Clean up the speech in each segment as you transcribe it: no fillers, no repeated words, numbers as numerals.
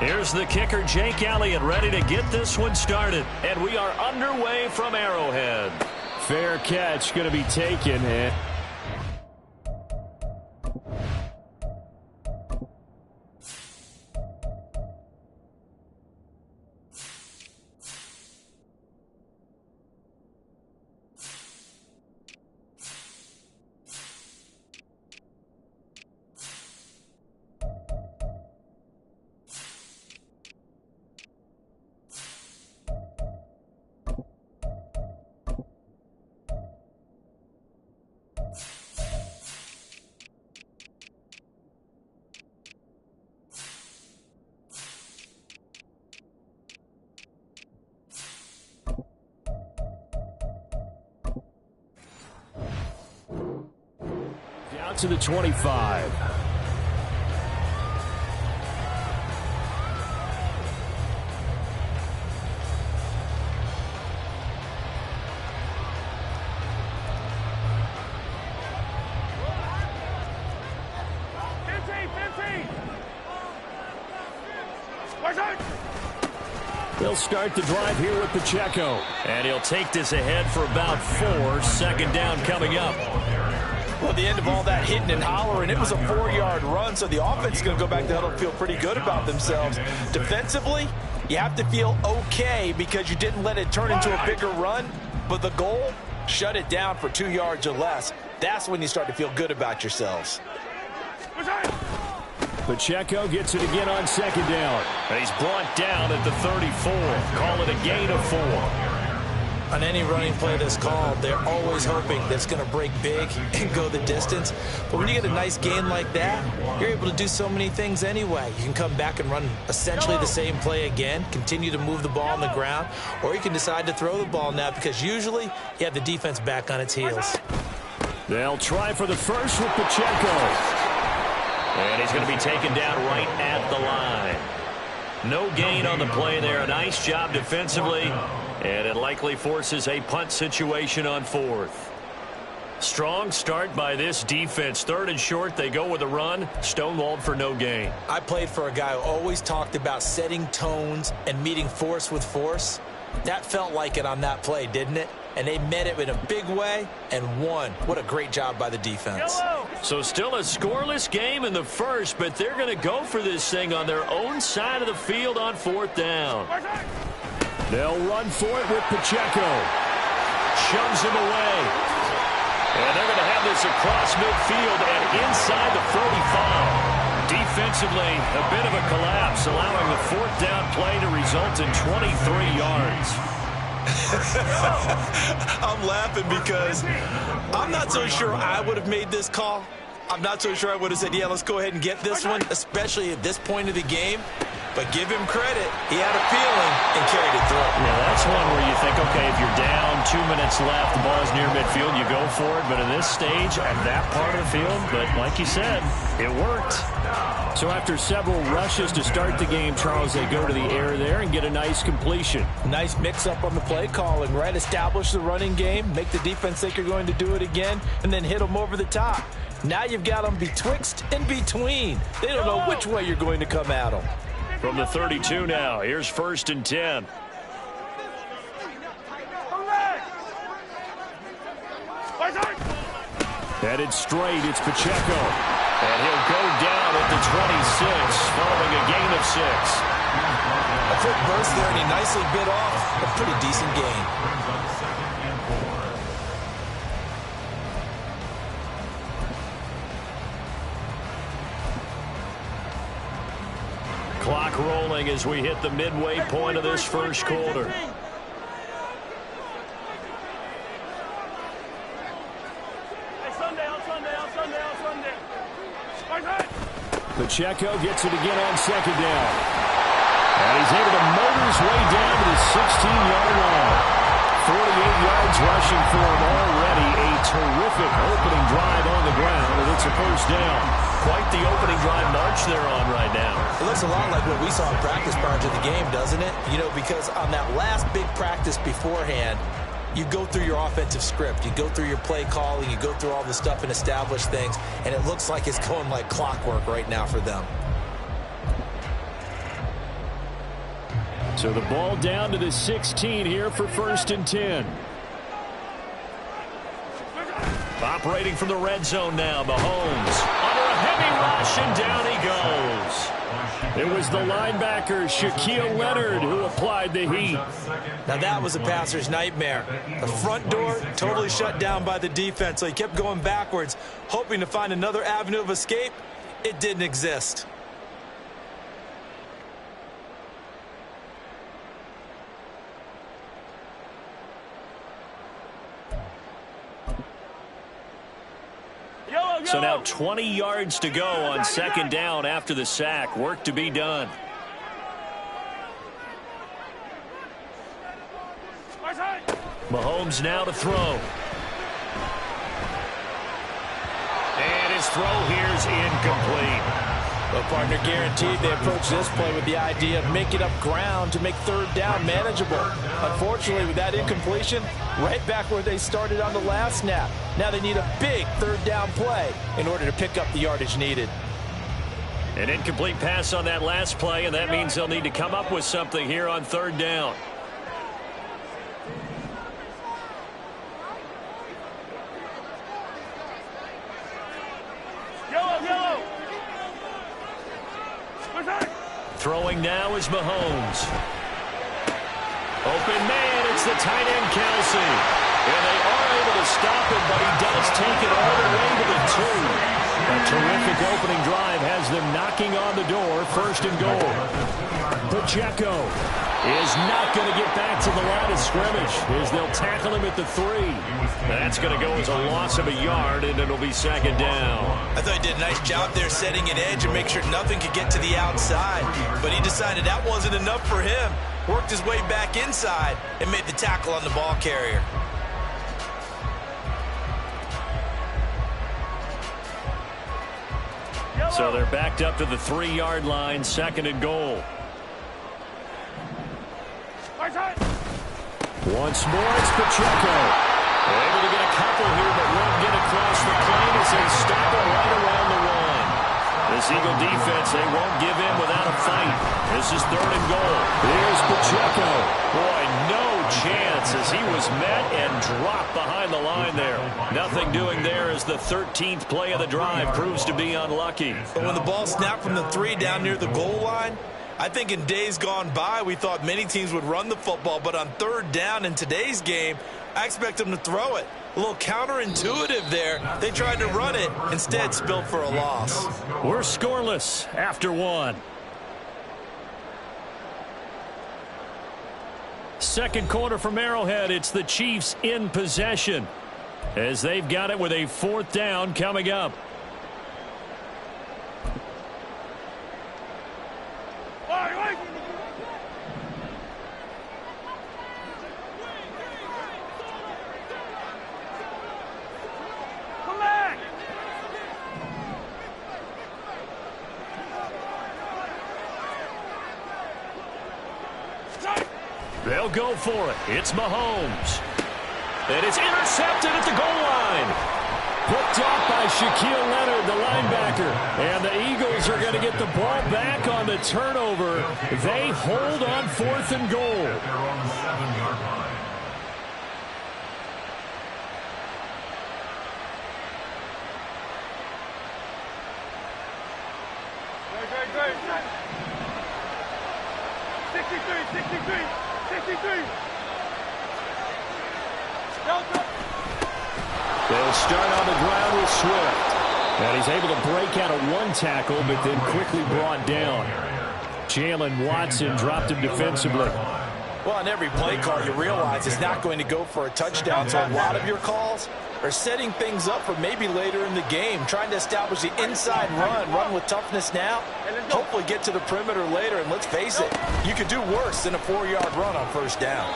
Here's the kicker, Jake Elliott, ready to get this one started. And we are underway from Arrowhead. Fair catch going to be taken. Down to the 25. He'll start the drive here with Pacheco. And he'll take this ahead for about 4. Second down coming up. Well, at the end of all that hitting and hollering, it was a 4-yard run, so the offense is going to go back to huddle and feel pretty good about themselves. Defensively, you have to feel okay because you didn't let it turn into a bigger run, but the goal, shut it down for 2 yards or less. That's when you start to feel good about yourselves. Pacheco gets it again on second down. He's brought down at the 34. Call it a gain of 4. On any running play that's called, they're always hoping that it's going to break big and go the distance. But when you get a nice gain like that, you're able to do so many things anyway. You can come back and run essentially the same play again, continue to move the ball on the ground, or you can decide to throw the ball now because usually you have the defense back on its heels. They'll try for the first with Pacheco. And he's going to be taken down right at the line. No gain on the play there. A nice job defensively. And it likely forces a punt situation on 4th. Strong start by this defense. 3rd and short, they go with a run. Stonewalled for no gain. I played for a guy who always talked about setting tones and meeting force with force. That felt like it on that play, didn't it? And they met it in a big way and won. What a great job by the defense. So still a scoreless game in the first, but they're going to go for this thing on their own side of the field on 4th down. They'll run for it with Pacheco. Shoves him away. And they're going to have this across midfield and inside the 45. Defensively, a bit of a collapse, allowing the 4th down play to result in 23 yards. I'm laughing because I'm not so sure I would have made this call. I'm not so sure I would have said, yeah, let's go ahead and get this one, especially at this point of the game. But give him credit. He had a feeling and carried it through. Yeah, that's one where you think, okay, if you're down, 2 minutes left, the ball's near midfield, you go for it. But in this stage, at that part of the field, but like you said, it worked. So after several rushes to start the game, Charles, they go to the air there and get a nice completion. Nice mix-up on the play calling, right? Establish the running game, make the defense think you're going to do it again, and then hit them over the top. Now you've got them betwixt and between. They don't know which way you're going to come at them. From the 32 now, here's 1st and 10. Headed straight, it's Pacheco. And he'll go down at the 26, following a gain of 6. A quick burst there, and he nicely bit off a pretty decent gain. Clock rolling as we hit the midway point of this first quarter. Pacheco gets it again on second down. And he's able to motor his way down to the 16-yard line. 48 yards rushing for him already. A terrific opening drive on the ground, and it's a first down. Quite the opening drive march they're on right now. It looks a lot like what we saw in practice prior to the game, doesn't it? You know, because on that last big practice beforehand, you go through your offensive script, you go through your play calling, you go through all the stuff and establish things, and it looks like it's going like clockwork right now for them. So the ball down to the 16 here for 1st and 10. Operating from the red zone now, Mahomes under a heavy rush, and down he goes. It was the linebacker, Shaquille Leonard, who applied the heat. Now that was a passer's nightmare. The front door totally shut down by the defense, so he kept going backwards, hoping to find another avenue of escape. It didn't exist. So now 20 yards to go on 2nd down after the sack. Work to be done. Mahomes now to throw. And his throw here's incomplete. Well, partner, guaranteed they approach this play with the idea of making up ground to make 3rd down manageable. Unfortunately, with that incompletion, right back where they started on the last snap. Now they need a big 3rd down play in order to pick up the yardage needed. An incomplete pass on that last play, and that means they'll need to come up with something here on 3rd down. Throwing now is Mahomes. Open man, it's the tight end Kelsey. And they are able to stop him, but he does take it all the way to the 2. A terrific opening drive has them knocking on the door, 1st and goal. Pacheco is not going to get back to the line of scrimmage as they'll tackle him at the 3. That's going to go as a loss of a yard, and it'll be 2nd down. I thought he did a nice job there setting an edge and make sure nothing could get to the outside. But he decided that wasn't enough for him. Worked his way back inside and made the tackle on the ball carrier. So they're backed up to the 3-yard line, 2nd and goal. Once more, it's Pacheco. Able to get a couple here, but won't get across the plane as they stop it right around the 1. This Eagle defense, they won't give in without a fight. This is 3rd and goal. Here's Pacheco. Boy, no chance as he was met and dropped behind the line there. Nothing doing there as the 13th play of the drive proves to be unlucky. But when the ball snapped from the 3 down near the goal line, I think in days gone by, we thought many teams would run the football, but on 3rd down in today's game, I expect them to throw it. A little counterintuitive there. They tried to run it, instead spilled for a loss. We're scoreless after 1. 2nd quarter from Arrowhead. It's the Chiefs in possession as they've got it with a 4th down coming up. They'll go for it. It's Mahomes. And it's intercepted at the goal line. Picked off by Shaquille Leonard, the linebacker. And the Eagles are going to get the ball back on the turnover. They hold on 4th and goal. They'll start on the ground with Swift. And he's able to break out of 1 tackle, but then quickly brought down. Jalen Watson dropped him defensively. Well, on every play call, you realize it's not going to go for a touchdown, so a lot of your calls are setting things up for maybe later in the game, trying to establish the inside run with toughness now, hopefully get to the perimeter later, and let's face it, you could do worse than a 4-yard run on 1st down.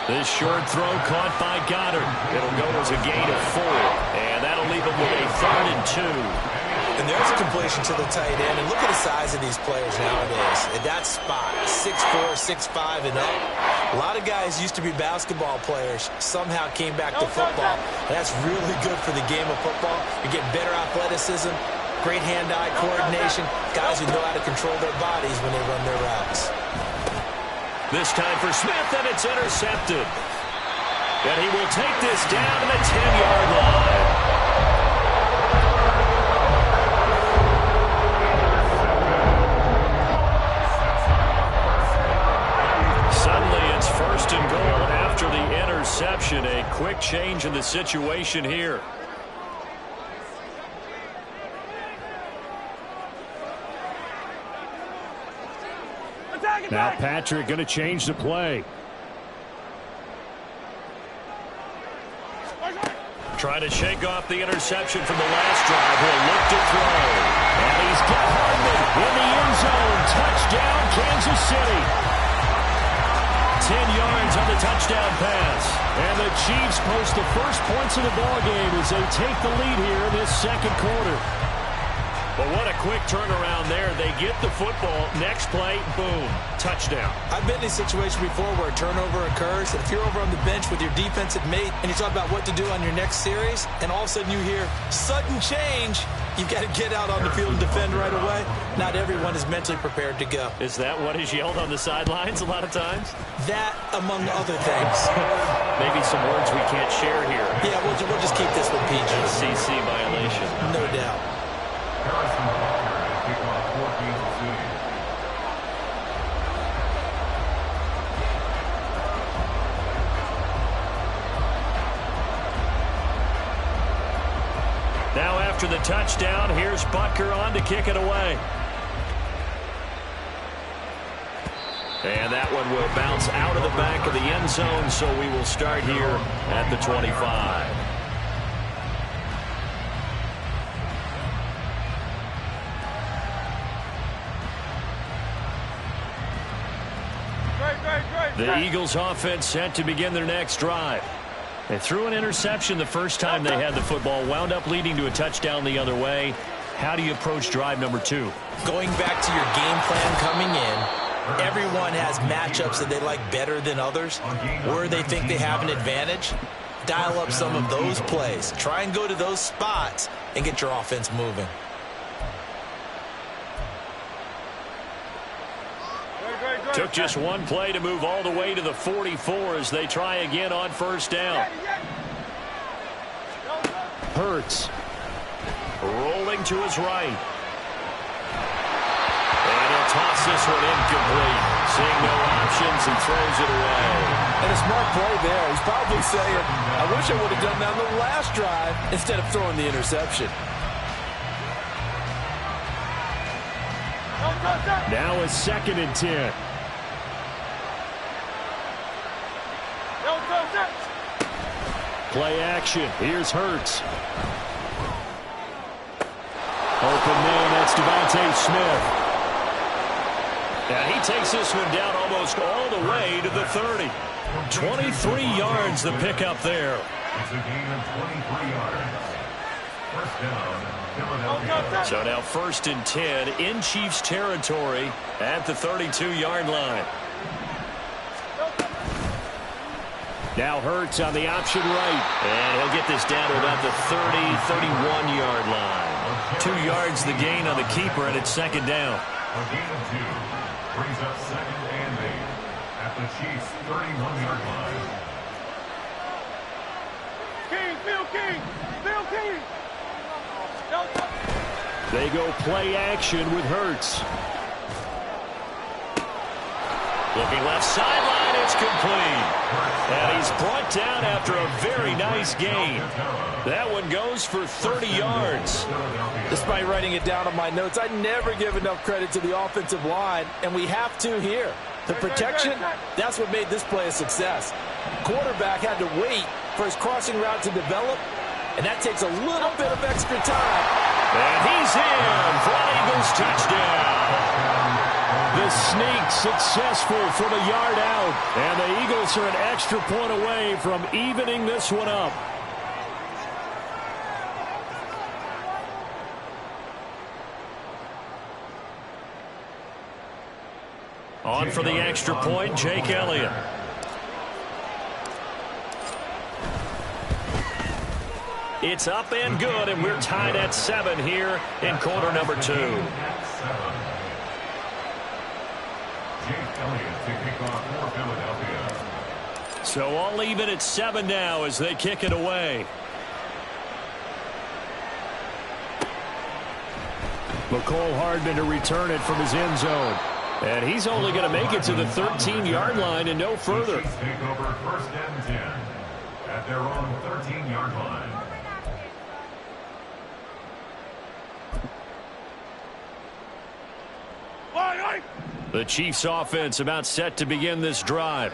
This short throw caught by Goddard. It'll go as a gain of 4, and that'll leave him with a 3rd and 2. And there's a completion to the tight end. And look at the size of these players nowadays. At that spot, 6'4", 6'5", and up. A lot of guys used to be basketball players, somehow came back to football. That's really good for the game of football. You get better athleticism, great hand-eye coordination, guys who know how to control their bodies when they run their routes. This time for Smith, and it's intercepted. And he will take this down to the 10-yard line. Suddenly it's first and goal after the interception. A quick change in the situation here. Now Patrick going to change the play. Trying to shake off the interception from the last drive. He'll look to throw. And he's got Hardman in the end zone. Touchdown, Kansas City. 10 yards on the touchdown pass. And the Chiefs post the first points of the ballgame as they take the lead here in this second quarter. But what a quick turnaround there. They get the football. Next play, boom, touchdown. I've been in a situation before where a turnover occurs, and if you're over on the bench with your defensive mate and you talk about what to do on your next series, and all of a sudden you hear sudden change, you've got to get out on the field and defend right away. Not everyone is mentally prepared to go. Is that what is yelled on the sidelines a lot of times? That, among other things. Maybe some words we can't share here. Yeah, we'll just keep this one PG. CC violation. No doubt. Now after the touchdown, here's Butker on to kick it away. And that one will bounce out of the back of the end zone, so we will start here at the 25. The Eagles offense set to begin their next drive. They threw an interception the first time they had the football, wound up leading to a touchdown the other way. How do you approach drive number 2? Going back to your game plan coming in, everyone has matchups that they like better than others, where they think they have an advantage. Dial up some of those plays. Try and go to those spots and get your offense moving. Took just one play to move all the way to the 44 as they try again on first down. Hurts. Rolling to his right. And he'll toss this one incomplete. Seeing no options, he throws it away. And a smart play there. He's probably saying, I wish I would have done that on the last drive instead of throwing the interception. Now it's 2nd and 10. Play action. Here's Hurts. Open man, that's Devontae Smith. And he takes this one down almost all the way to the 30. 23 yards the pickup there. It's a gain of 23 yards. First down, Philadelphia. So now 1st and 10 in Chiefs territory at the 32-yard line. Now Hurts on the option right. And he'll get this down to about the 30, 31-yard line. 2 yards the gain on the keeper, and it's 2nd down. A gain of 2 brings up 2nd and 8 at the Chiefs' 31-yard line. They go play action with Hurts. Looking left sideline, it's complete. And he's brought down after a very nice gain. That one goes for 30 yards. Despite writing it down on my notes, I never give enough credit to the offensive line, and we have to here. The protection, that's what made this play a success. Quarterback had to wait for his crossing route to develop, and that takes a little bit of extra time. And he's in for an Eagles touchdown. The sneak successful from a yard out. And the Eagles are an extra point away from evening this one up. On for the extra point, Jake Elliott. It's up and good, and we're tied at 7 here in quarter number 2. Elliott to kick off for Philadelphia. So all even at 7 now as they kick it away. McCole Hardman to return it from his end zone. And he's only going to make it to the 13-yard line and no further. The Chiefs take over 1st and 10 at their own 13-yard line. The Chiefs offense about set to begin this drive.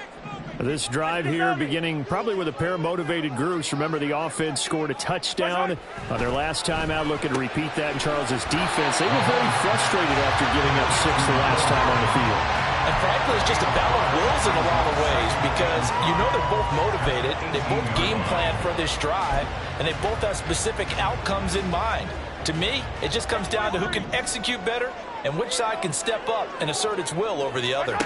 This drive here beginning probably with a pair of motivated groups. Remember, the offense scored a touchdown on their last time out, looking to repeat that in Charles's defense. They were very frustrated after giving up 6 the last time on the field. And frankly, it's just a battle of wills in a lot of ways because you know they're both motivated, they both game plan for this drive, and they both have specific outcomes in mind. To me, it just comes down to who can execute better and which side can step up and assert its will over the other.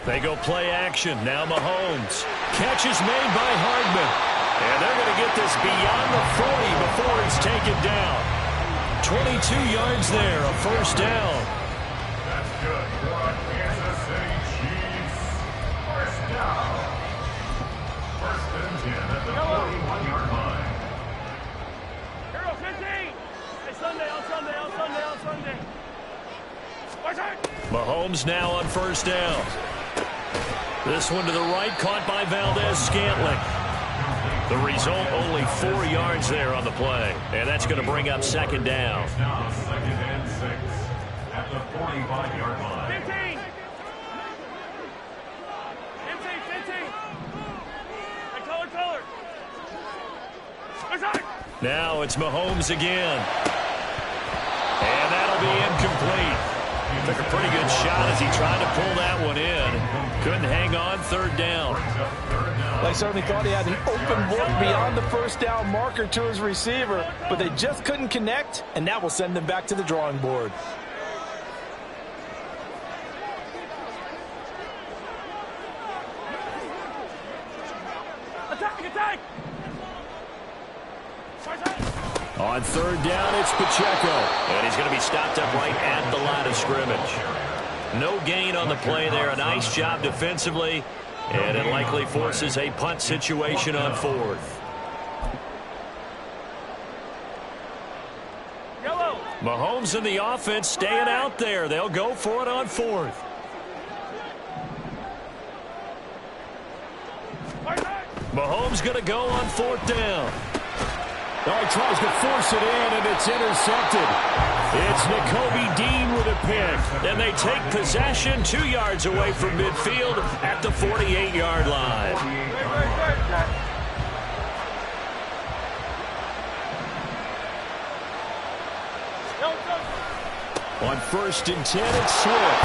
They go play action. Now Mahomes. Catch is made by Hardman. And they're going to get this beyond the 40 before it's taken down. 22 yards there, a 1st down. That's good for Kansas City Chiefs. 1st down. 1st and 10 at the 41-yard line. Hero 15. Hey, Sunday, on Sunday, on Sunday, on Sunday. Mahomes now on 1st down. This one to the right, caught by Valdez-Scantling. The result, only 4 yards there on the play. And that's going to bring up 2nd down. Now 2nd and 6 at the 45-yard line. 15. 15. Hey, color. Now it's Mahomes again. And that'll be incomplete. Took a pretty good shot as he tried to pull that one in. Couldn't hang on, 3rd down. They certainly thought he had an open look beyond the 1st down marker to his receiver, but they just couldn't connect, and that will send them back to the drawing board. Attack! On 3rd down, it's Pacheco. And he's going to be stopped up right at the line of scrimmage. No gain on the play there. A nice job defensively. And it likely forces a punt situation on 4th. Yellow. Mahomes and the offense staying out there. They'll go for it on 4th. Mahomes going to go on 4th down. Oh, he tries to force it in, and it's intercepted. It's Nakobe Dean with a pick. And they take possession 2 yards away from midfield at the 48-yard line. On 1st and 10, it's Swift.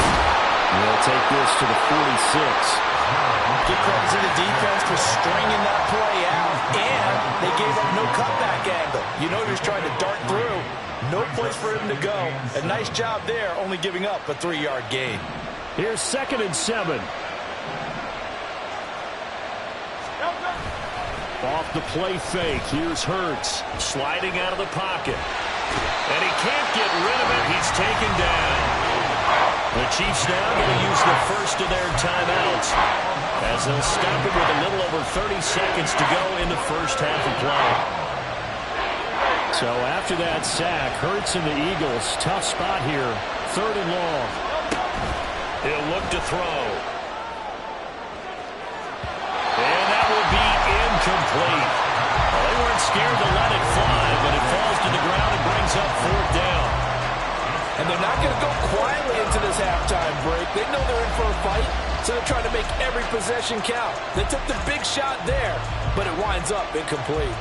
And they'll take this to the 46. Give credit to the defense for stringing that play out, and they gave up no cutback angle. You know he was trying to dart through. No place for him to go. A nice job there, only giving up a 3-yard gain. Here's 2nd and 7. Off the play fake. Here's Hurts. Sliding out of the pocket. And he can't get rid of it. He's taken down. The Chiefs now going to use the first of their timeouts as they'll stop it with a little over 30 seconds to go in the 1st half of play. So after that sack, Hurts and the Eagles, tough spot here. 3rd and long. He'll look to throw. And that will be incomplete. Well, they weren't scared to let it fly, but it falls to the ground and brings up 4th down. And they're not going to go quietly into this halftime break. They know they're in for a fight, so they're trying to make every possession count. They took the big shot there, but it winds up incomplete.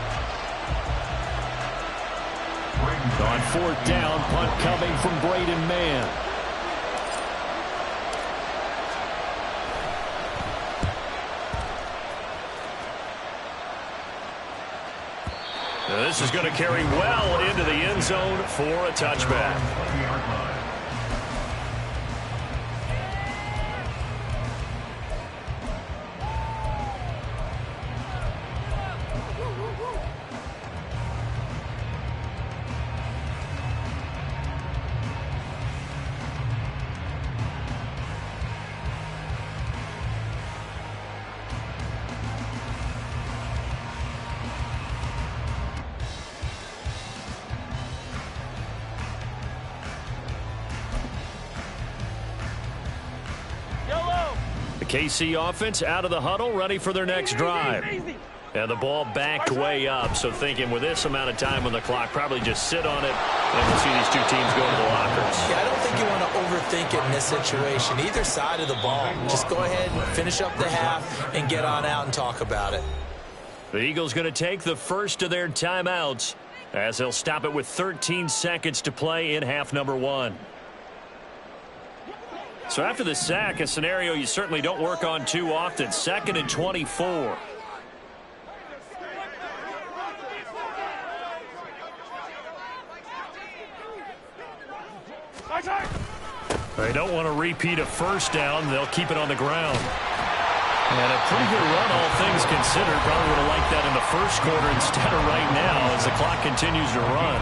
On 4th down, punt coming from Braden Mann. Now this is going to carry well into the end zone for a touchback. KC offense out of the huddle, ready for their next drive. And the ball backed way up, so thinking with this amount of time on the clock, probably just sit on it, and we'll see these two teams go to the lockers. Yeah, I don't think you want to overthink it in this situation. Either side of the ball. Just go ahead and finish up the half and get on out and talk about it. The Eagles going to take the first of their timeouts as they'll stop it with 13 seconds to play in half number 1. So after the sack, a scenario you certainly don't work on too often. 2nd and 24. They don't want to repeat a first down. They'll keep it on the ground. And a pretty good run, all things considered. Probably would have liked that in the first quarter instead of right now as the clock continues to run.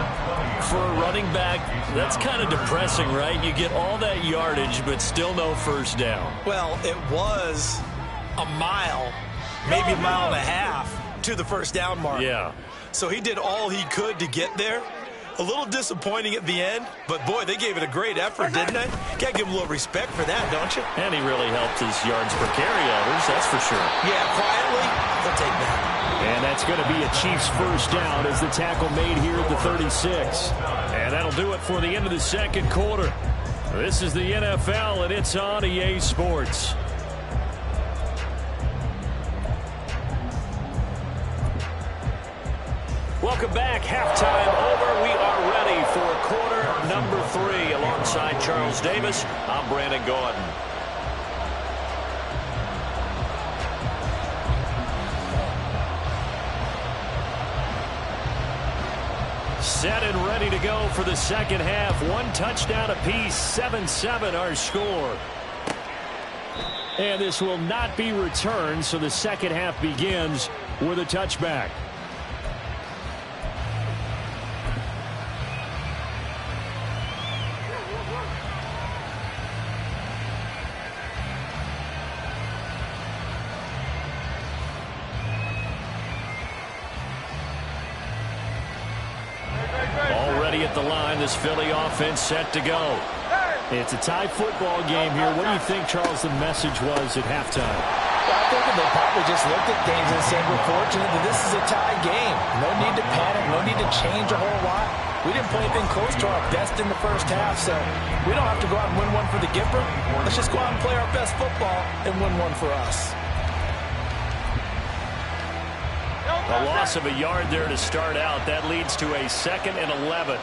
For a running back, that's kind of depressing, right? You get all that yardage, but still no first down. Well, it was a mile, maybe a mile and a half to the first down mark. Yeah. So he did all he could to get there. A little disappointing at the end, but boy, they gave it a great effort, didn't they? Got to give him a little respect for that, don't you? And he really helped his yards per carry others, that's for sure. Yeah, quietly, they'll take that. And that's going to be a Chiefs first down as the tackle made here at the 36. And that'll do it for the end of the second quarter. This is the NFL, and it's on EA Sports. Welcome back. Halftime over. We are ready for quarter number 3. Alongside Charles Davis, I'm Brandon Gordon. Set and ready to go for the second half. 1 touchdown apiece, 7-7 our score. And this will not be returned, so the second half begins with a touchback. At the line, this Philly offense set to go. It's a tie football game here. What do you think, Charles, the message was at halftime? Well, I think they probably just looked at things and said, we're fortunate that this is a tie game. No need to panic, no need to change a whole lot. We didn't play anything close to our best in the first half, so we don't have to go out and win one for the Gipper. Let's just go out and play our best football and win one for us. A loss of a yard there to start out. That leads to a 2nd and 11.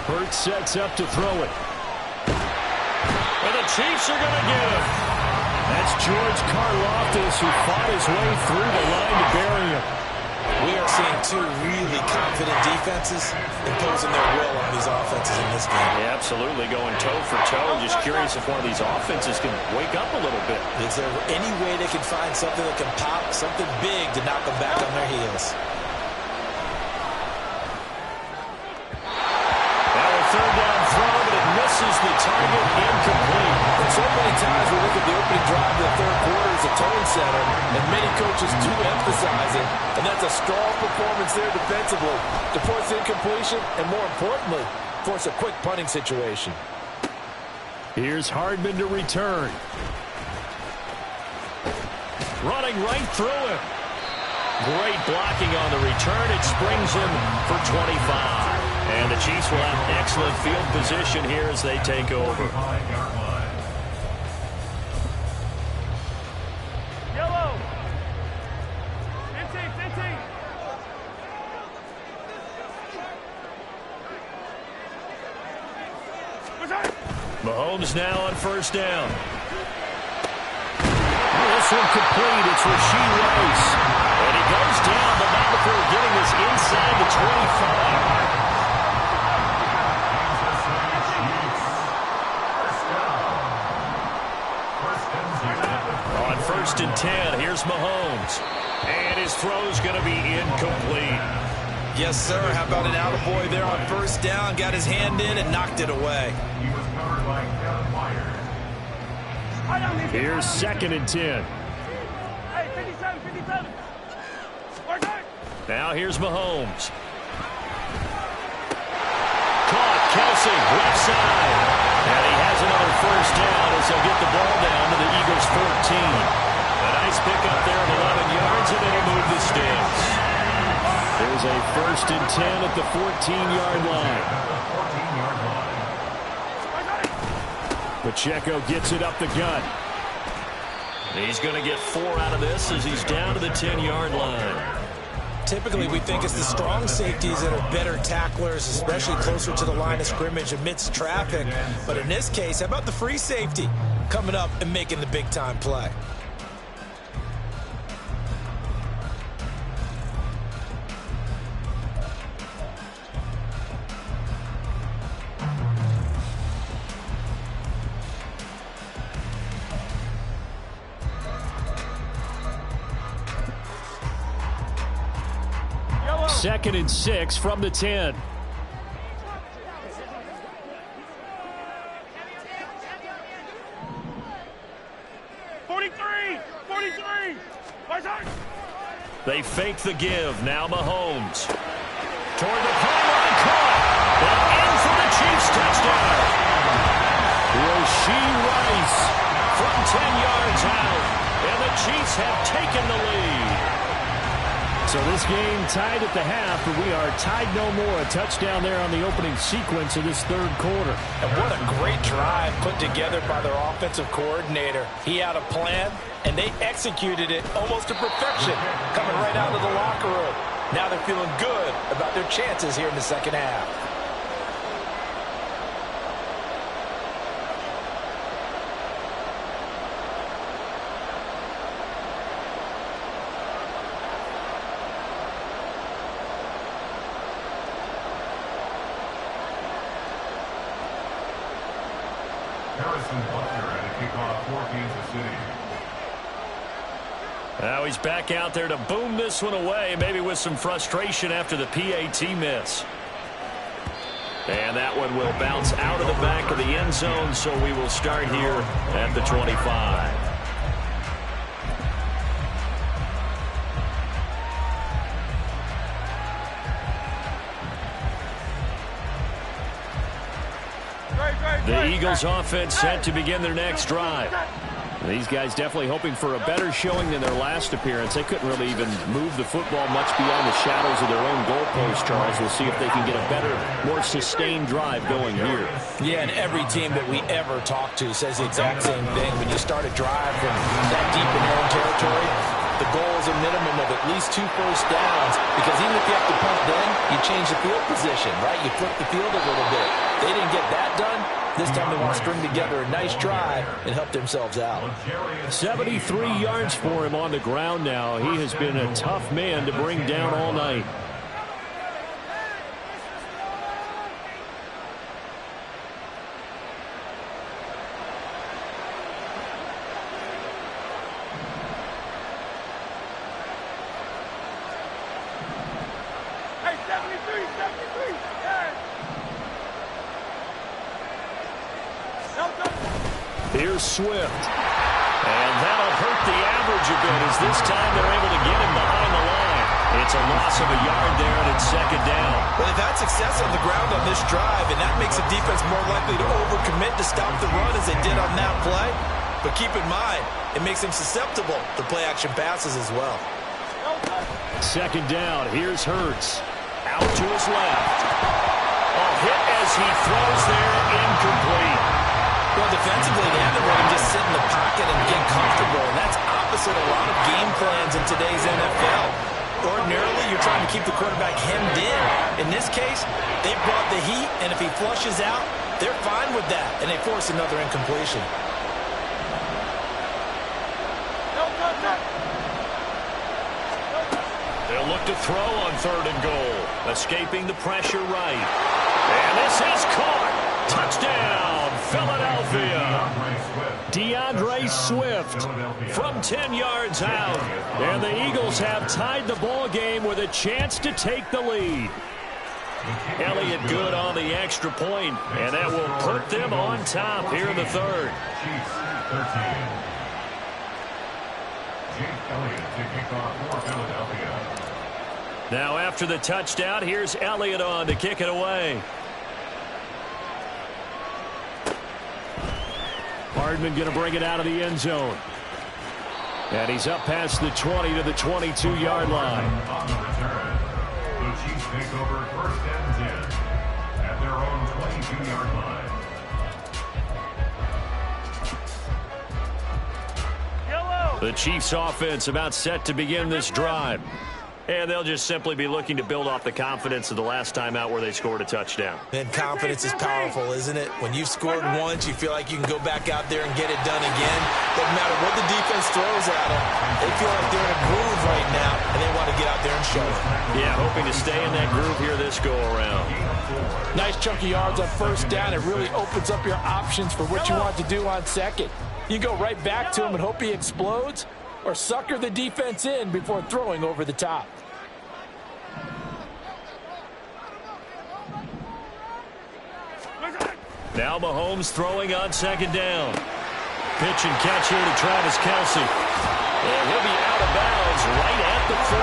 Hurts sets up to throw it. And the Chiefs are going to get him. That's George Karlaftis, who fought his way through the line to bury him. We are seeing 2 really confident defenses imposing their will on these offenses in this game. Yeah, absolutely, going toe for toe. Just curious if one of these offenses can wake up a little bit. Is there any way they can find something that can pop, something big to knock them back on their heels? Now a 3rd down throw, but it misses the target, incomplete. And so many times we look at the opening drive of the third quarter as a tone setter, and many coaches do emphasize it, and that's a strong performance there defensively to force incompletion and, more importantly, force a quick punting situation. Here's Hardman to return. Running right through him. Great blocking on the return. It springs him for 25. And the Chiefs will have excellent field position here as they take over. Yellow. 15, 15. Mahomes now on first down. This one complete. It's Rashee Rice. And he goes down, but not before getting this inside the 25. On 1st and 10, here's Mahomes. And his throw's going to be incomplete. Yes, sir. How about an attaboy there on first down? Got his hand in and knocked it away. He was covered by Kevin Myers. Here's 2nd and 10. Hey, 57, 57. Now here's Mahomes. Caught, Kelsey, left side. And he has another first down as they'll get the ball down to the Eagles' 14. A nice pickup there of 11 yards, and it'll move the sticks. There's a 1st and 10 at the 14-yard line. Pacheco gets it up the gut. He's going to get 4 out of this as he's down to the 10-yard line. Typically, we think it's the strong safeties that are better tacklers, especially closer to the line of scrimmage amidst traffic. But in this case, how about the free safety coming up and making the big-time play? Second and 6 from the 10. They fake the give. Now Mahomes. Toward the pylon, caught. And in for the Chiefs touchdown. Rashee Rice from 10 yards out. And the Chiefs have taken the lead. So this game tied at the half, but we are tied no more. A touchdown there on the opening sequence of this third quarter. And what a great drive put together by their offensive coordinator. He had a plan, and they executed it almost to perfection, coming right out of the locker room. Now they're feeling good about their chances here in the second half. Now he's back out there to boom this one away, maybe with some frustration after the PAT miss. And that one will bounce out of the back of the end zone, so we will start here at the 25. The Eagles offense set to begin their next drive. These guys definitely hoping for a better showing than their last appearance. They couldn't really even move the football much beyond the shadows of their own goalpost, Charles. We'll see if they can get a better, more sustained drive going here. Yeah, and every team that we ever talk to says the exact same thing. When you start a drive from that deep in your own territory, the goal is a minimum of at least 2 first downs, because even if you have to punt then, you change the field position, right? You flip the field a little bit. They didn't get that done. This time they want to string together a nice drive and help themselves out. 73 yards for him on the ground now. He has been a tough man to bring down all night. Here's Swift. And that'll hurt the average a bit as this time they're able to get him behind the line. It's a loss of a yard there, and it's second down. Well, they've had success on the ground on this drive, and that makes the defense more likely to overcommit to stop the run as they did on that play. But keep in mind, it makes them susceptible to play-action passes as well. Second down. Here's Hurts. Out to his left. A hit as he throws there, incomplete. Well, defensively, they haven't let him just sit in the pocket and get comfortable, and that's opposite a lot of game plans in today's NFL. Ordinarily, you're trying to keep the quarterback hemmed in. In this case, they brought the heat, and if he flushes out, they're fine with that, and they force another incompletion. They'll look to throw on 3rd and goal. Escaping the pressure right. And this is caught. Touchdown, Philadelphia. DeAndre Swift from 10 yards out. And the Eagles have tied the ball game with a chance to take the lead. Elliott good on the extra point, and that will put them on top here in the third. Now after the touchdown, here's Elliott on to kick it away. Hardman going to bring it out of the end zone. And he's up past the 20 to the 22-yard line. On the return, the Chiefs take over 1st and 10 at their own 22-yard line. The Chiefs offense about set to begin this drive. And they'll just simply be looking to build off the confidence of the last time out where they scored a touchdown. And confidence is powerful, isn't it? When you've scored once, you feel like you can go back out there and get it done again. Doesn't matter what the defense throws at them. They feel like they're in a groove right now, and they want to get out there and show it. Yeah, hoping to stay in that groove here this go-around. Nice chunk of yards on 1st down. It really opens up your options for what you want to do on 2nd. You go right back to him and hope he explodes, or sucker the defense in before throwing over the top. Now Mahomes throwing on 2nd down. Pitch and catch here to Travis Kelce. And he'll be out of bounds right at the 40.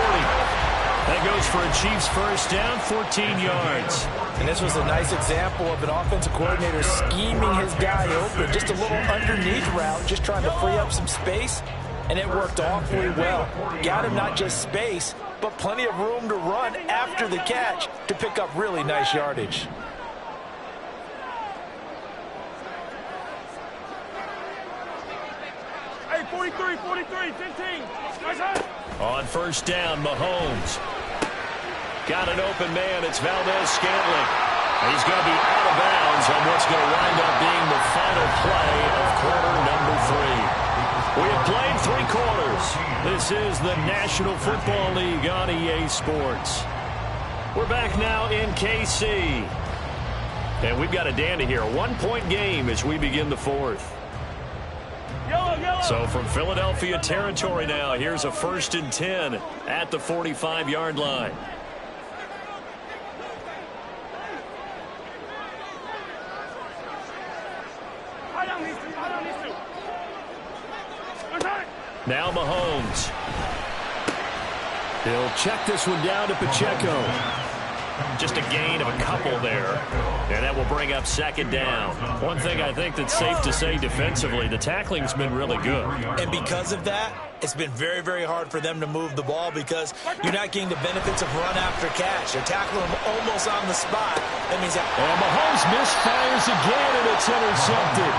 That goes for a Chiefs 1st down, 14 yards. And this was a nice example of an offensive coordinator scheming his guy open. Just a little underneath route, just trying to free up some space. And it worked awfully well. Got him not just space, but plenty of room to run after the catch to pick up really nice yardage. Hey, 43, 43, 15. On 1st down, Mahomes. Got an open man. It's Valdez-Scantling. He's going to be out of bounds on what's going to wind up being the final play of quarter number 3. We have played 3 quarters. This is the National Football League on EA Sports. We're back now in KC. And we've got a dandy here. A 1-point game as we begin the 4th. So from Philadelphia territory now, here's a 1st and 10 at the 45-yard line. Now Mahomes. He'll check this one down to Pacheco. Just a gain of a couple there. And that will bring up 2nd down. One thing I think that's safe to say defensively, the tackling's been really good. And because of that, it's been very, very hard for them to move the ball because you're not getting the benefits of run after catch. They're tackling them almost on the spot. That means that... And Mahomes misfires again, and it's intercepted.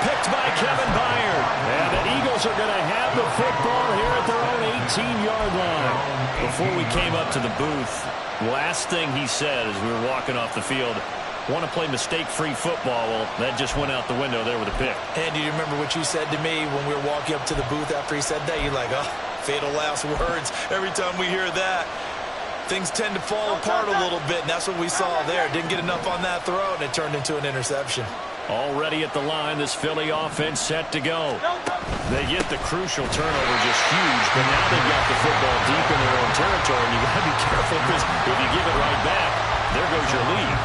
Picked by Kevin Byard. And the Eagles are going to have the football here at their own 18-yard line. Before we came up to the booth, last thing he said as we were walking off the field, want to play mistake-free football. Well, that just went out the window there with a pick. And do you remember what you said to me when we were walking up to the booth after he said that? You're like, oh, fatal last words. Every time we hear that, things tend to fall apart a little bit, and that's what we saw there. Didn't get enough on that throw, and it turned into an interception. Already at the line, this Philly offense set to go. They get the crucial turnover, just huge, but now they've got the football deep in their own territory, and you got to be careful because if you give it right back, there goes your lead.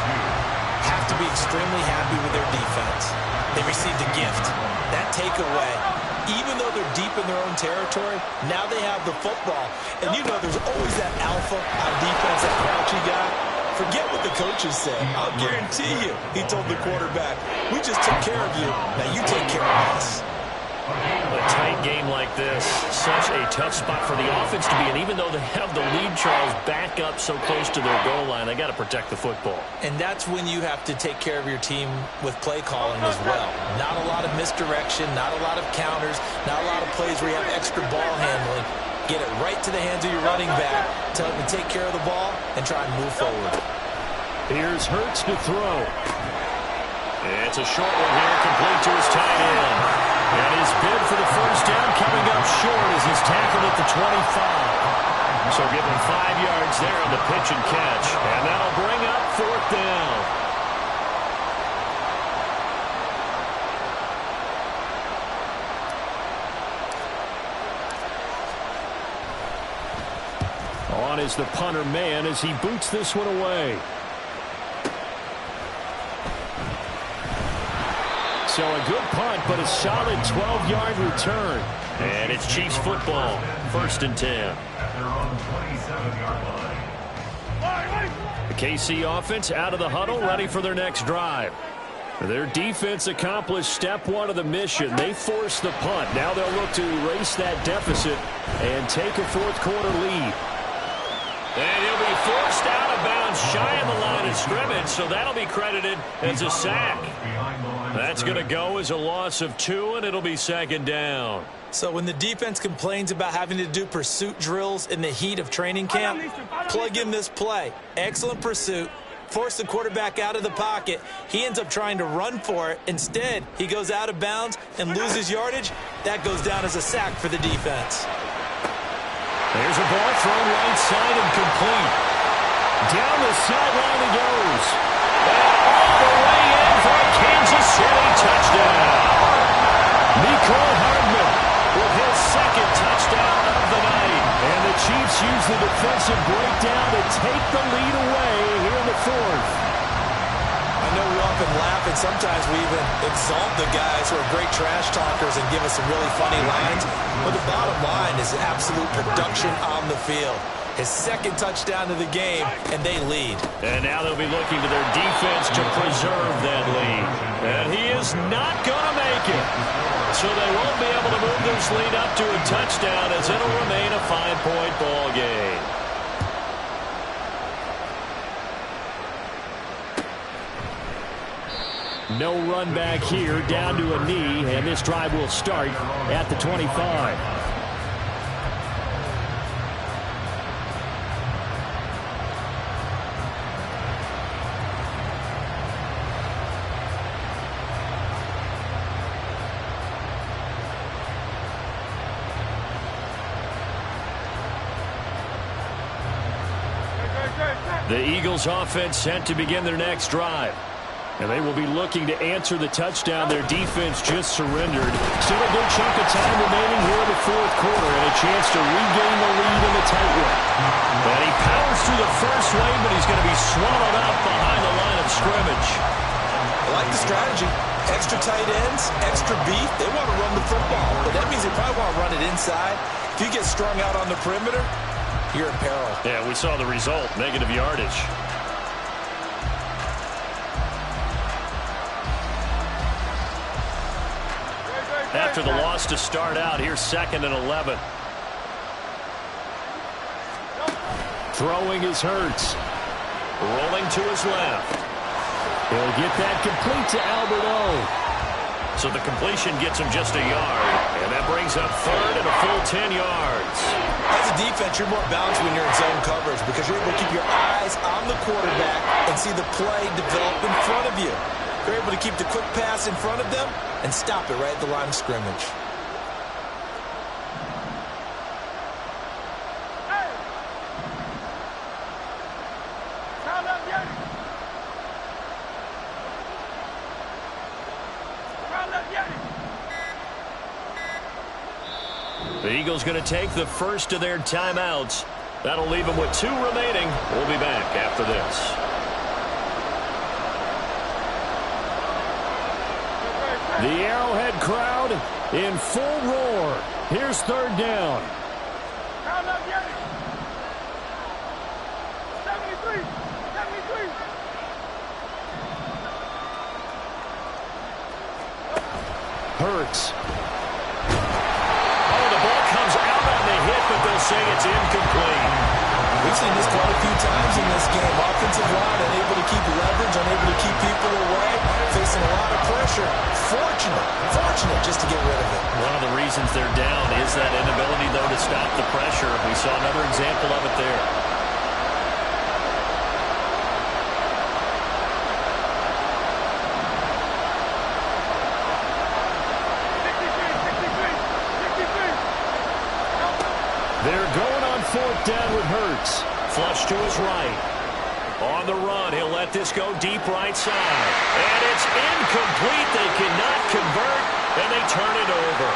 Have to be extremely happy with their defense. They received a gift. That takeaway, even though they're deep in their own territory, now they have the football. And you know there's always that alpha on defense, that grouchy guy. Forget what the coaches said. I'll guarantee you, he told the quarterback, we just took care of you. Now you take care of us. A tight game like this, such a tough spot for the offense to be in. Even though they have the lead, Charles, back up so close to their goal line, they got to protect the football. And that's when you have to take care of your team with play calling as well. Not a lot of misdirection, not a lot of counters, not a lot of plays where you have extra ball handling. Get it right to the hands of your running back, tell him to take care of the ball, and try and move forward. Here's Hurts to throw. It's a short one here, complete to his tight end. And his bid for the 1st down coming up short as he's tackled at the 25. So give him 5 yards there on the pitch and catch. And that'll bring up 4th down. On is the punter man as he boots this one away. So a good punt, but a solid 12-yard return. And it's Chiefs football, 1st and 10. At their own 27-yard line. The KC offense out of the huddle, ready for their next drive. Their defense accomplished step one of the mission. They forced the punt. Now they'll look to erase that deficit and take a fourth-quarter lead. And he'll be forced out of bounds shy of the line of scrimmage, so that'll be credited as a sack. That's going to go as a loss of 2, and it'll be second down. So when the defense complains about having to do pursuit drills in the heat of training camp, plug in this play. Excellent pursuit. Force the quarterback out of the pocket. He ends up trying to run for it. Instead, he goes out of bounds and loses yardage. That goes down as a sack for the defense. There's a ball thrown right side and complete. Down the sideline he goes. And all the way in for a Kansas City touchdown. Nicole Hardman with his second touchdown of the night. And the Chiefs use the defensive breakdown to take the lead away here in the fourth. I know we often laugh, and sometimes we even exalt the guys who are great trash talkers and give us some really funny lines. But the bottom line is absolute production on the field. His second touchdown of the game, and they lead. And now they'll be looking to their defense to preserve that lead. And he is not going to make it. So they won't be able to move this lead up to a touchdown, as it'll remain a 5-point ball game. No run back here, down to a knee, and this drive will start at the 25. The Eagles offense sent to begin their next drive. And they will be looking to answer the touchdown their defense just surrendered. Still a good chunk of time remaining here in the fourth quarter and a chance to regain the lead in the tight one. And he powers through the first wave, but he's going to be swallowed up behind the line of scrimmage. I like the strategy. Extra tight ends, extra beef. They want to run the football, but that means they probably want to run it inside. If you get strung out on the perimeter, you're in peril. Yeah, we saw the result, negative yardage. After the loss to start out, here's 2nd and 11. Throwing is Hurts. Rolling to his left. He'll get that complete to Albert O. So the completion gets him just a yard. And that brings up 3rd and a full 10 yards. As a defense, you're more balanced when you're in zone coverage because you're able to keep your eyes on the quarterback and see the play develop in front of you. You're able to keep the quick pass in front of them and stop it right at the line of scrimmage. The Eagles going to take the first of their timeouts. That'll leave them with 2 remaining. We'll be back after this. The Arrowhead crowd in full roar. Here's 3rd down. 73. Hurts. Oh, the ball comes out on the hit, but they'll say it's incomplete. We've seen this quite a few times in this game. Offensive line unable to keep leverage, unable to keep people away, facing a lot of pressure. Fortunate just to get rid of it. One of the reasons they're down is that inability, though, to stop the pressure. We saw another example of it there. They're going on 4th down with Hurts. Flush to his right. On the run, he'll let this go deep right side. And it's incomplete. They cannot convert, and they turn it over.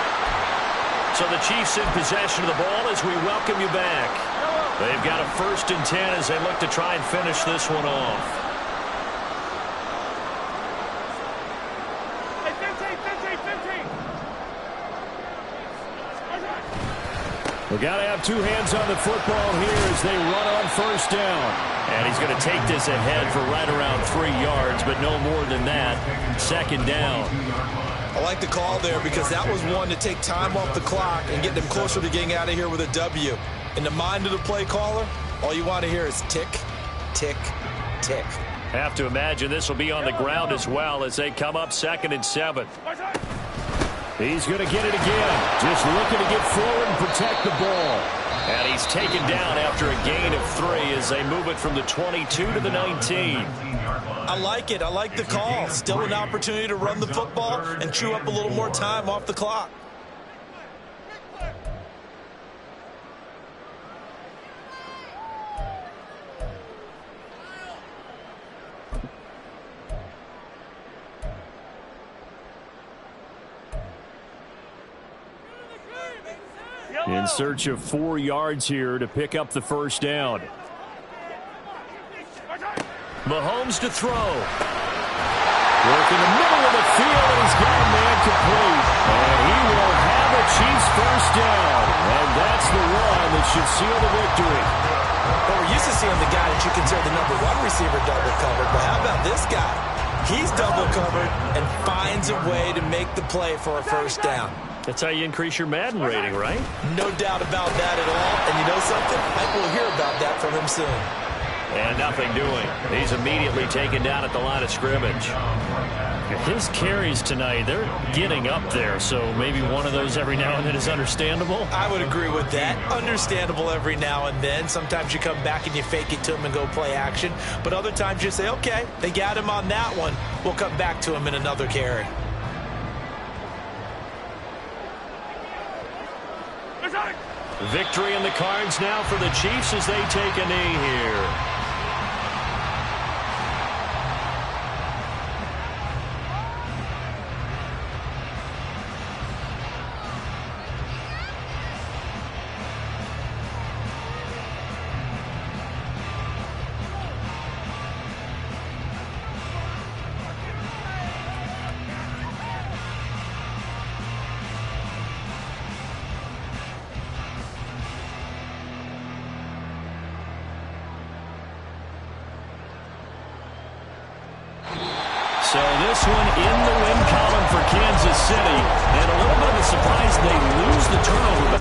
So the Chiefs in possession of the ball as we welcome you back. They've got a 1st and 10 as they look to try and finish this one off. We got to have two hands on the football here as they run on first down. And he's going to take this ahead for right around 3 yards, but no more than that. Second down. I like the call there because that was one to take time off the clock and get them closer to getting out of here with a W. In the mind of the play caller, all you want to hear is tick, tick, tick. Have to imagine this will be on the ground as well as they come up 2nd and 7. He's going to get it again. Just looking to get forward and protect the ball. And he's taken down after a gain of 3 as they move it from the 22 to the 19. I like it. I like the call. Still an opportunity to run the football and chew up a little more time off the clock. In search of 4 yards here to pick up the first down. Mahomes to throw. Work in the middle of the field, and he's got a man complete. And he will have a Chiefs first down. And that's the one that should seal the victory. Well, we're used to seeing the guy that you consider the #1 receiver double covered, but how about this guy? He's double covered and finds a way to make the play for a first down. That's how you increase your Madden rating, right? No doubt about that at all. And you know something? I think we'll hear about that from him soon. And nothing doing. He's immediately taken down at the line of scrimmage. His carries tonight, they're getting up there, so maybe one of those every now and then is understandable. I would agree with that. Understandable every now and then. Sometimes you come back and you fake it to him and go play action. But other times you say, okay, they got him on that one. We'll come back to him in another carry. Victory in the cards now for the Chiefs as they take a knee here. So this one in the win column for Kansas City. And a little bit of a surprise, they lose the turnover.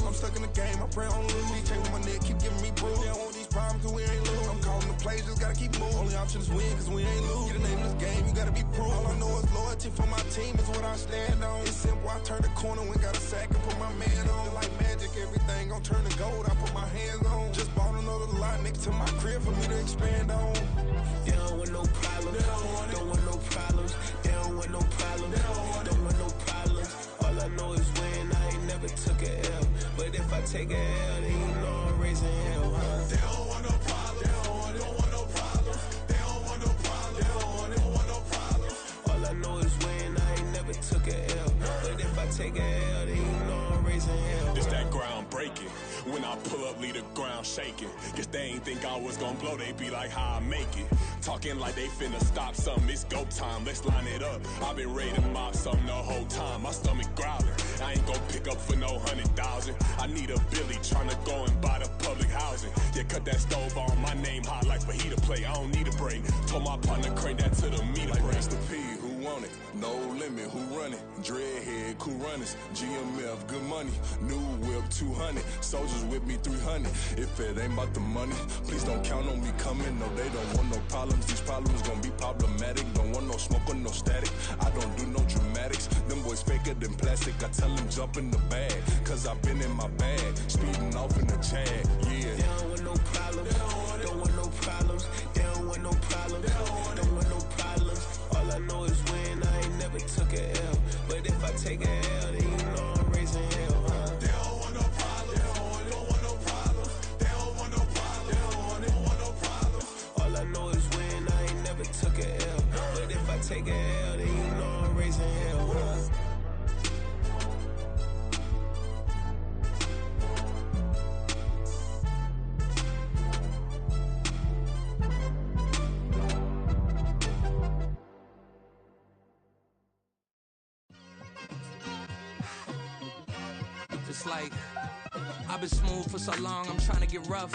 I'm stuck in the game, I pray on lose. They change my neck, keep giving me bruise. They don't want these problems, cause we ain't lose. I'm calling on the play, just gotta keep moving. Only option is win, cause we ain't lose. Get a name in this game, you gotta be proof. All I know is loyalty for my team is what I stand on. It's simple, I turn the corner when got a sack and put my man on. Like magic, everything gon' turn to gold, I put my hands on. Just bought another lot next to my crib for me to expand on. They don't want no problems, don't want no problems. They don't want no problems, don't want no problems. All I know is win, I ain't never took a L. But if I take a L, then you know I'm raising hell, huh? They don't want no problems, they don't want no problems. They don't want no problems, they don't want no problems. All I know is win, I ain't never took a L. But if I take a L, then you know I'm raising hell. It's that ground breaking. When I pull up, leave the ground shaking. Guess they ain't think I was gonna blow, they be like, how I make it. Talking like they finna stop something, it's go time, let's line it up. I've been ready to mop something the whole time, my stomach growling. I ain't gon' pick up for no 100,000. I need a Billy tryna go and buy the public housing. Yeah, cut that stove on, my name hot like fajita play, I don't need a break. Told my partner crank that to the meter like break. Mr. P, who want it? No limit, who run it? Dreadhead, cool runners, GMF, good money. New whip, 200, soldiers with me, 300. If it ain't about the money, please don't count on me coming. No, they don't want no problems. These problems gon' be problematic. Don't want no smoke or no static. I don't do no dramatics. Them boys faker than plastic. I tell them jump in the bag, cause I've been in my bag. Speeding off in the Jag, yeah. They don't want no problems, don't want no problems. They don't want no problems, don't want no problems. All I know is win, I ain't never took a L. But if I take a L, then you know I'm raising hell, huh? They don't want no problems, don't want no problems. They don't want no problems, don't want no problems. All I know is win, I ain't never took a L. But if I take a L, then you know I'm raising hell, huh? It's like I've been smooth for so long, I'm trying to get rough.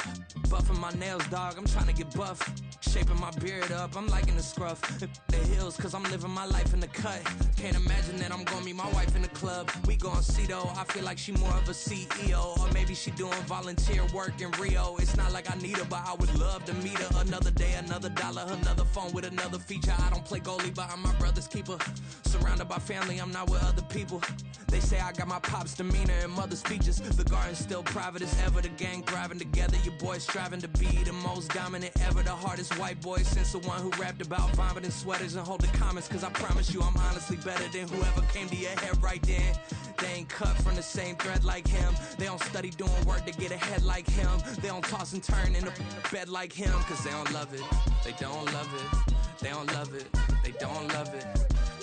Buffing my nails, dog, I'm trying to get buff. Shaping my beard up, I'm liking the scruff. The hills, cause I'm living my life in the cut. Can't imagine that I'm gonna meet my wife in the club. We gon' see though, I feel like she more of a CEO. Or maybe she doing volunteer work in Rio. It's not like I need her, but I would love to meet her. Another day, another dollar, another phone with another feature. I don't play goalie, but I'm my brother's keeper. Surrounded by family, I'm not with other people. They say I got my pop's demeanor and mother's features. The garden's still private as ever, the gang thriving together. Your boys striving to be the most dominant ever. The hardest white boy since the one who rapped about vomiting sweaters and holding comments. Cause I promise you I'm honestly better than whoever came to your head right then. They ain't cut from the same thread like him. They don't study doing work to get ahead like him. They don't toss and turn in the bed like him. Cause they don't love it, they don't love it. They don't love it, they don't love it.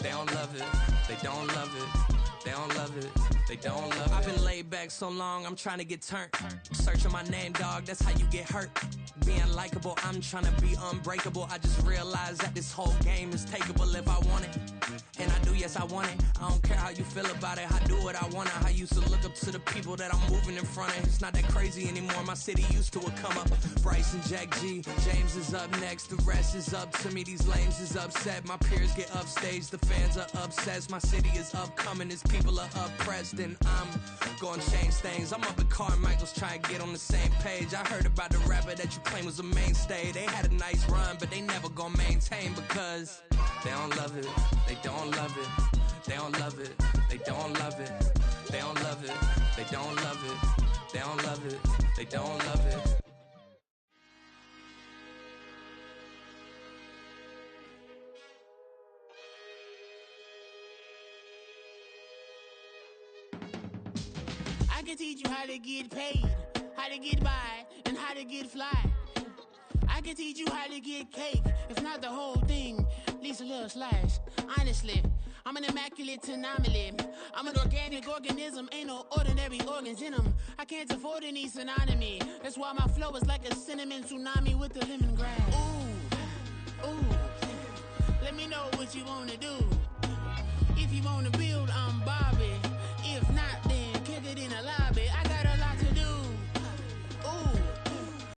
They don't love it, they don't love it. They don't love it, they don't love it. I've been laid back so long, I'm trying to get turned. Searching my name, dog, that's how you get hurt. Being likable, I'm trying to be unbreakable. I just realized that this whole game is takeable if I want it. And I do, yes, I want it. I don't care how you feel about it, I do what I want. I used to look up to the people that I'm moving in front of. It's not that crazy anymore, my city used to it come up. Bryce and Jack G, James is up next. The rest is up to me, these lames is upset. My peers get upstaged, the fans are obsessed. My city is upcoming, its people are oppressed. And I'm gonna change things. I'm up at Carmichael's trying to get on the same page. I heard about the rapper that you claim was a mainstay. They had a nice run, but they never gonna maintain because they don't love it, they don't love it, they don't love it, they don't love it, they don't love it, they don't love it, they don't love it, they don't love it. I can teach you how to get paid, how to get by, and how to get fly. I can teach you how to get cake, if not the whole thing, at least a little slice. Honestly, I'm an immaculate anomaly. I'm an organic organism, ain't no ordinary organs in them. I can't afford any synonymy. That's why my flow is like a cinnamon tsunami with the lemongrass. Ooh, ooh, let me know what you wanna do. If you wanna build, I'm Bob.